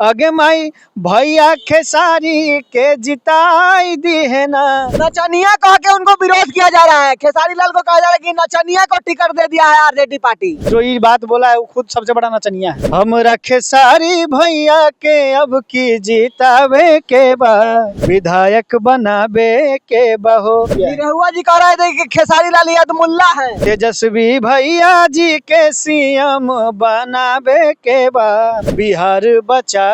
अगे माई भैया खेसारी के जिताई दी है ना। नचनिया कह के उनको विरोध किया जा रहा है। खेसारी लाल को कहा जा रहा है कि नचनिया को टिकट दे दिया है आरजेडी पार्टी। जो ये बात बोला है वो खुद सबसे बड़ा नचनिया है। हमरा खेसारी भैया के अब की जितावे के बा, विधायक बनावे के बहो। निरहुआ जी कह रहे थे कि खेसारी लाल यदमुल्ला है। तेजस्वी भैया जी के सीएम बनावे के बा, बिहार बचावे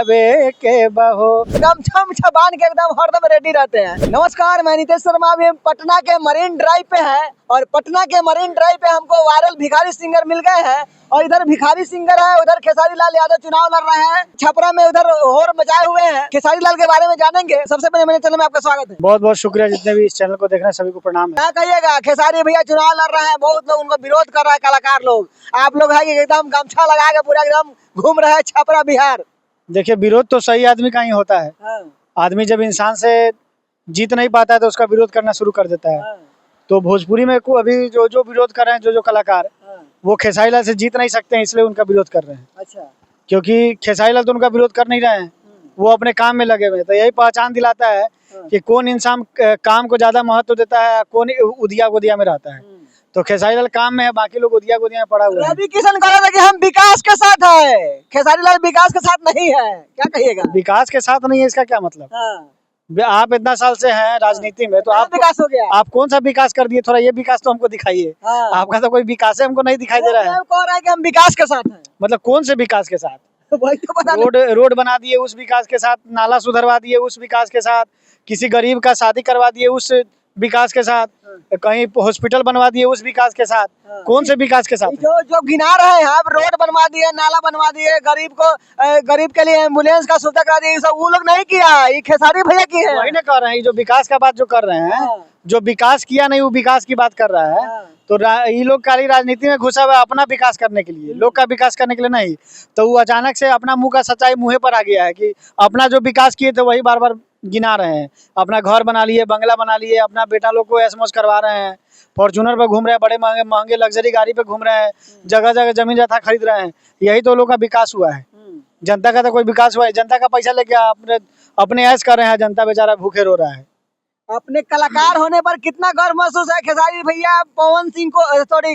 के बहो। गमछा बांध के एकदम हरदम रेडी रहते हैं। नमस्कार, मैं नितेश शर्मा। अभी हम पटना के मरीन ड्राइव पे हैं और पटना के मरीन ड्राइव पे हमको वायरल भिखारी सिंगर मिल गए हैं और इधर भिखारी सिंगर है, उधर खेसारी लाल यादव चुनाव लड़ रहे हैं। छपरा में उधर होर मचाए हुए हैं। खेसारी लाल के बारे में जानेंगे। सबसे पहले मेरे चैनल में आपका स्वागत है। बहुत बहुत शुक्रिया, जितने भी इस चैनल को देख रहे हैं सभी को प्रणाम है। क्या कहिएगा, खेसारी भैया चुनाव लड़ रहे हैं, बहुत लोग उनको विरोध कर रहे हैं, कलाकार लोग। आप लोग है कि एकदम गमछा लगा के पूरा एकदम घूम रहे हैं छपरा बिहार। देखिए, विरोध तो सही आदमी का ही होता है। आदमी जब इंसान से जीत नहीं पाता है तो उसका विरोध करना शुरू कर देता है। तो भोजपुरी में को अभी जो विरोध कर रहे हैं, जो कलाकार, वो खेसारी लाल से जीत नहीं सकते हैं, इसलिए उनका विरोध कर रहे हैं। अच्छा, क्योंकि खेसारी लाल तो उनका विरोध कर नहीं रहे हैं, वो अपने काम में लगे हुए हैं। तो यही पहचान दिलाता है कि कौन इंसान काम को ज्यादा महत्व देता है, कौन उदिया गोदिया में रहता है। तो खेसारी लाल काम में है, बाकी लोग उदिया गोदिया में पड़ा हुआ है। रवि किशन कह रहा था कि हम विकास के साथ है, खेसारी लाल विकास के साथ नहीं है। क्या कहिएगा? विकास के साथ नहीं है, इसका क्या मतलब? आप इतना साल से हैं राजनीति में, तो आप विकास हो गया। आप कौन सा विकास कर दिए? थोड़ा ये विकास तो हमको दिखाइए। आपका तो कोई विकास है हमको नहीं दिखाई दे रहा है। कह रहा है कि हम विकास के साथ हैं। मतलब कौन से विकास के साथ? वही तो बता नहीं। रोड बना दिए उस विकास के साथ, नाला सुधरवा दिए उस विकास के साथ, किसी गरीब का शादी करवा दिए उस विकास के साथ, कहीं हॉस्पिटल बनवा दिए उस विकास के साथ। कौन से विकास के साथ? जो गिना रहे हैं आप, रोड बनवा दिए, नाला बनवा दिए, गरीब के लिए एम्बुलेंस का सुविधा करा दिए, सब वो लोग नहीं किया, ये खेसारी भैया की है। वही ना कर रहे हैं, जो विकास का बात जो कर रहे हैं, जो विकास किया नहीं वो विकास की बात कर रहा है। तो ये लोग खाली राजनीति में घुसा हुआ अपना विकास करने के लिए, लोग का विकास करने के लिए नहीं। तो वो अचानक से अपना मुंह का सच्चाई मुंह पर आ गया है कि अपना जो विकास किए थे वही बार बार गिना रहे हैं। अपना घर बना लिए, बंगला बना लिए, अपना बेटा लोग को ऐश मौज करवा रहे हैं, फॉर्च्यूनर पे घूम रहे हैं, बड़े महंगे लग्जरी गाड़ी पे घूम रहे हैं, जगह जगह जमीन जथा खरीद रहे हैं। यही तो लोग का विकास हुआ है। जनता का तो कोई विकास हुआ है? जनता का पैसा लेके अपने ऐश कर रहे हैं, जनता बेचारा भूखे रो रहा है। अपने कलाकार होने पर कितना गर्व महसूस है? खेसारी भैया पवन सिंह को, सॉरी,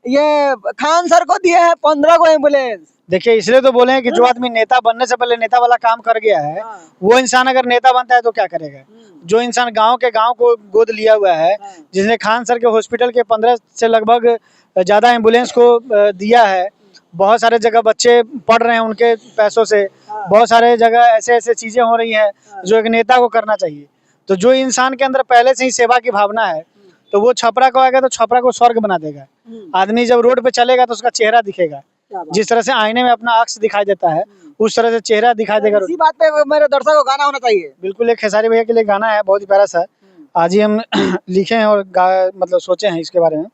ये खान सर को दिए हैं 15 को एम्बुलेंस। देखिए, इसलिए तो बोले हैं कि जो आदमी नेता बनने से पहले नेता वाला काम कर गया है, वो इंसान अगर नेता बनता है तो क्या करेगा? जो इंसान गांव को गोद लिया हुआ है, जिसने खान सर के हॉस्पिटल के 15 से लगभग ज्यादा एम्बुलेंस को दिया है, बहुत सारे जगह बच्चे पढ़ रहे हैं उनके पैसों से, बहुत सारे जगह ऐसे चीजें हो रही है जो एक नेता को करना चाहिए। तो जो इंसान के अंदर पहले से ही सेवा की भावना है, तो वो छपरा को आएगा तो छपरा को स्वर्ग बना देगा। आदमी जब रोड पे चलेगा तो उसका चेहरा दिखेगा, जिस तरह से आईने में अपना अक्स दिखाई देता है उस तरह से चेहरा दिखाई देगा। इसी बात पे मेरे दर्शकों को गाना होना चाहिए। बिल्कुल, एक खेसारी भैया के लिए गाना है, बहुत ही प्यारा सा। आज ही हम लिखे हैं और मतलब सोचे हैं इसके बारे में।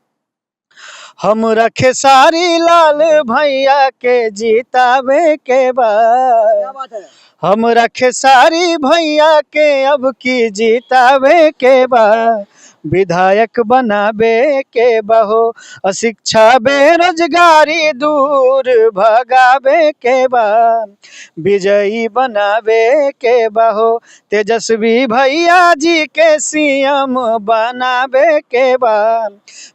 हमरा खेसारी लाल भैया के जितावे के बाद, क्या बात है? हमरा खेसारी भैया के अब की जितावे के बाद, विधायक बनावे के बहो। अशिक्षा बेरोजगारी दूर भगावे के बा, विजयी बनावे के बहो। तेजस्वी भैया जी के सीएम बनावे के बा,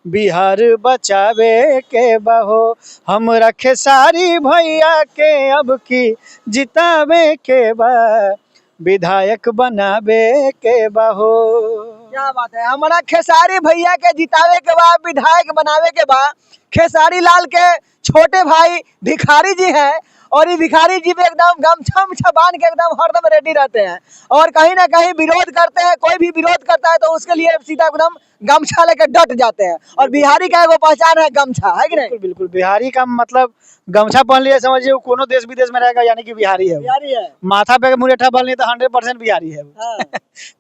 बिहार बचावे के बहो। हमरा खेसारी भैया के अब की जितावे के बा, विधायक बनावे के बहो। क्या बात है? हमारा खेसारी भैया के जितावे के बाद, विधायक बनावे के बाद, खेसारी लाल के छोटे भाई भिखारी जी हैं और ये भिखारी जी भी एकदम गमछा बांध के एकदम हरदम रेडी रहते हैं और कहीं ना कहीं विरोध करते हैं। कोई भी विरोध करता है तो उसके लिए सीधा एकदम गमछा लेकर डट जाते हैं। और बिहारी का वो पहचान है गमछा, है कि नहीं? बिल्कुल बिल्कुल, बिहारी का मतलब गमछा पहन लिया समझिए, वो कोनो देश विदेश में रहेगा यानी कि बिहारी है। बिहारी है। माथा पे मुरेठा बन लिया तो 100% बिहारी है।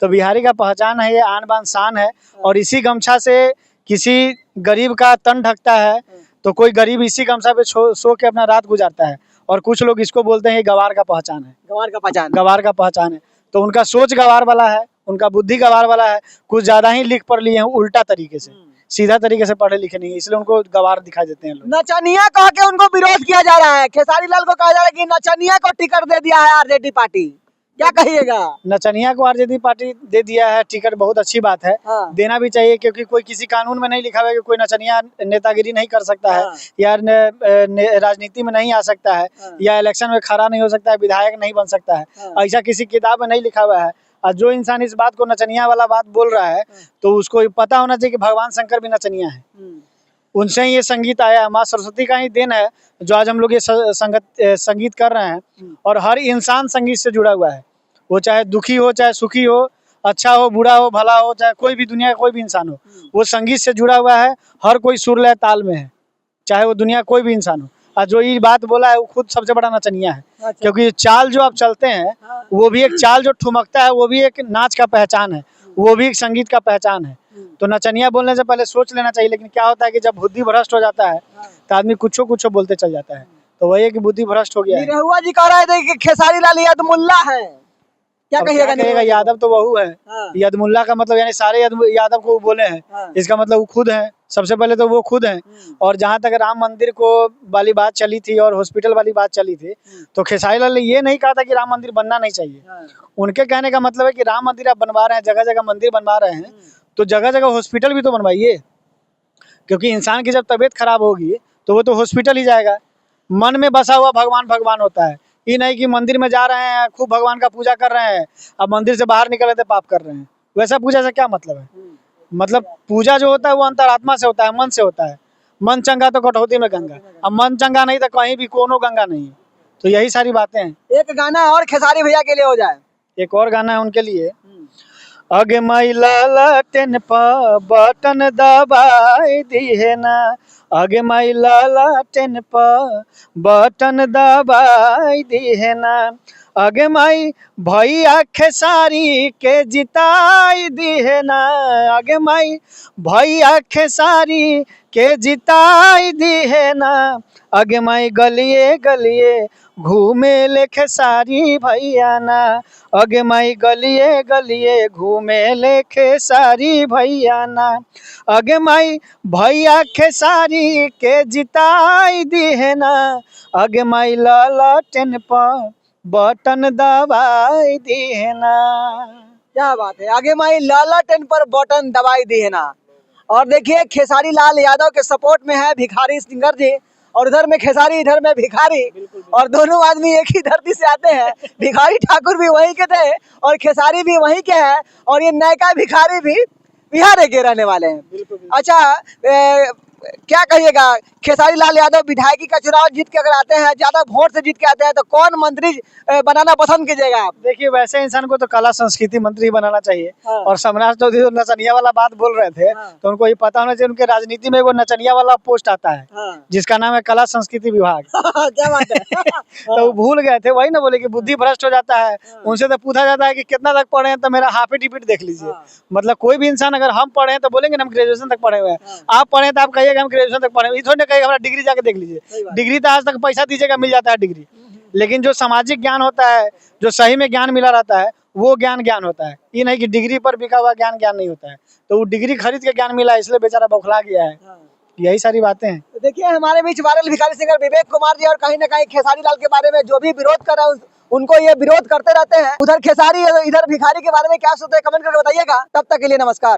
तो बिहारी का पहचान है, ये आन बान शान है। और इसी गमछा से किसी गरीब का तन ढकता है तो कोई गरीब इसी गमछा पे सो के अपना रात गुजारता है। और कुछ लोग इसको बोलते हैं गवार का पहचान है। गवार का पहचान, गवार का पहचान है। तो उनका सोच गवार वाला है, उनका बुद्धि गवार वाला है, कुछ ज्यादा ही लिख पढ़ लिए हैं उल्टा तरीके से। सीधा तरीके से पढ़े लिखे नहीं है, इसलिए उनको गवार दिखाई देते हैं लोग। नचनिया कह के उनको विरोध किया जा रहा है, खेसारी लाल को कहा जा रहा है कि नचनिया को टिकट दे दिया है आरजेडी पार्टी, क्या कहिएगा? नचनिया को आरजेडी पार्टी दे दिया है टिकट, बहुत अच्छी बात है। हाँ। देना भी चाहिए, क्योंकि कोई किसी कानून में नहीं लिखा हुआ है कि कोई नचनिया नेतागिरी नहीं कर सकता है, हाँ। या राजनीति में नहीं आ सकता है, हाँ। या इलेक्शन में खड़ा नहीं हो सकता है, विधायक नहीं बन सकता है। हाँ। ऐसा किसी किताब में नहीं लिखा हुआ है। और जो इंसान इस बात को नचनिया वाला बात बोल रहा है, तो उसको पता होना चाहिए कि भगवान शंकर भी नचनिया है, उनसे ही ये संगीत आया है। माँ सरस्वती का ही देन है जो आज हम लोग ये संगीत कर रहे हैं। और हर इंसान संगीत से जुड़ा हुआ है, वो चाहे दुखी हो, चाहे सुखी हो, अच्छा हो, बुरा हो, भला हो, चाहे कोई भी दुनिया का कोई भी इंसान हो, वो संगीत से जुड़ा हुआ है। हर कोई सुर लय ताल में है, चाहे वो दुनिया कोई भी इंसान हो। और जो ये बात बोला है वो खुद सबसे बड़ा नचनिया है। अच्छा। क्योंकि चाल जो आप चलते हैं, वो भी एक चाल जो ठुमकता है, वो भी एक नाच का पहचान है, वो भी एक संगीत का पहचान है। तो नचनिया बोलने से पहले सोच लेना चाहिए। लेकिन क्या होता है कि जब बुद्धि भ्रष्ट हो जाता है तो आदमी कुछ बोलते चल जाता है। तो वही है कि बुद्धि भ्रष्ट हो गया है। निरहुआ जी कह रहे थे कि खेसारी लाल यदमुल्ला है, क्या अब कहिएगा? कहेगा यादव तो वहू है। हाँ। यदमुल्ला का मतलब यानी सारे यादव को बोले हैं। हाँ। इसका मतलब वो खुद हैं, सबसे पहले तो वो खुद हैं। और जहाँ तक राम मंदिर को वाली बात चली थी और हॉस्पिटल वाली बात चली थी, तो खेसारी लाल ने ये नहीं कहा था कि राम मंदिर बनना नहीं चाहिए। उनके कहने का मतलब है कि राम मंदिर आप बनवा रहे हैं, जगह जगह मंदिर बनवा रहे हैं, तो जगह जगह हॉस्पिटल भी तो बनवाइए। क्योंकि इंसान की जब तबीयत खराब होगी तो वो तो हॉस्पिटल ही जाएगा। मन में बसा हुआ भगवान भगवान होता है, ये नहीं कि मंदिर में जा रहे हैं, खूब भगवान का पूजा कर रहे हैं, अब मंदिर से बाहर निकल रहे थे पाप कर रहे हैं। वैसा पूजा से क्या मतलब है? मतलब पूजा जो होता है वो अंतरात्मा से होता है, मन से होता है। मन चंगा तो कटौती में गंगा, अब मन चंगा नहीं तो कहीं भी कोनो गंगा नहीं। तो यही सारी बातें हैं। एक गाना और खेसारी भैया के लिए हो जाए। एक और गाना है उनके लिए, अगे माई लालटेन पर बटन दबाई दिहे ना, अगे माई लालटेन पर बटन दबाई दिहे ना, अगे माई भैया खेसारी के जिताई दिहे ना, अगे माई भैया खेसारी के जिताई दिहे ना, अगे माई गलिए गलिए घूमे ले खेसारी भैया ना, अगे माई गलिए गलिए घूमे ले खेसारी भैया ना, अगे माई भैया खेसारी के जिताई दिहे ना, अगे माई लालटेन पर बटन दबाई दिहे ना। क्या बात है, आगे माई लालटेन पर बटन दबाई दिए ना। और देखिए खेसारी लाल यादव के सपोर्ट में है भिखारी सिंगर जी, और इधर में खेसारी, इधर में भिखारी, और दोनों आदमी एक ही धरती से आते हैं। भिखारी ठाकुर भी वहीं के थे और खेसारी भी वहीं के हैं, और ये नयका भिखारी भी बिहार के रहने वाले हैं। अच्छा, क्या कहिएगा, खेसारी लाल यादव विधायकी का चुनाव जीत के अगर आते हैं, ज्यादा वोट से जीत के आते हैं, तो कौन मंत्री बनाना पसंद कीजिएगा आप? देखिए, वैसे इंसान को तो कला संस्कृति मंत्री बनाना चाहिए। हाँ। और सम्राट चौधरी जो नचनिया वाला बात बोल रहे थे, हाँ। तो उनको ये पता होना चाहिए उनके राजनीति में वो नचनिया वाला पोस्ट आता है। हाँ। जिसका नाम है कला संस्कृति विभाग। क्या बात है। तो वो भूल गए थे, वही ना बोले कि बुद्धि भ्रष्ट हो जाता है। उनसे तो पूछा जाता है कि कितना तक पढ़े हैं, तो मेरा हाफ टिपिट देख लीजिए। मतलब कोई भी इंसान, अगर हम पढ़े हैं तो बोलेंगे हम ग्रेजुएशन तक पढ़े हुए हैं, आप पढ़े तो आप कहिएगा हम ग्रेजुएशन तक पढ़े। ये थोड़ी ना कहेगा हमारा डिग्री जाके देख लीजिए। डिग्री तो आज तक पैसा दीजिएगा मिल जाता है डिग्री, लेकिन जो सामाजिक ज्ञान होता है, जो सही में ज्ञान मिला रहता है, वो ज्ञान होता है। ये नहीं कि डिग्री पर बिका हुआ ज्ञान नहीं होता है। तो वो डिग्री खरीद के ज्ञान मिला, इसलिए बेचारा बौखला गया है। यही सारी बातें हैं। देखिए हमारे बीच वायरल भिखारी सिंगर विवेक कुमार जी, और कहीं ना कहीं खेसारी लाल के बारे में जो भी विरोध कर रहा है उनको ये विरोध करते रहते हैं। उधर खेसारी, इधर भिखारी के बारे में क्या सोचते हैं, कमेंट करके बताइएगा। तब तक के लिए नमस्कार।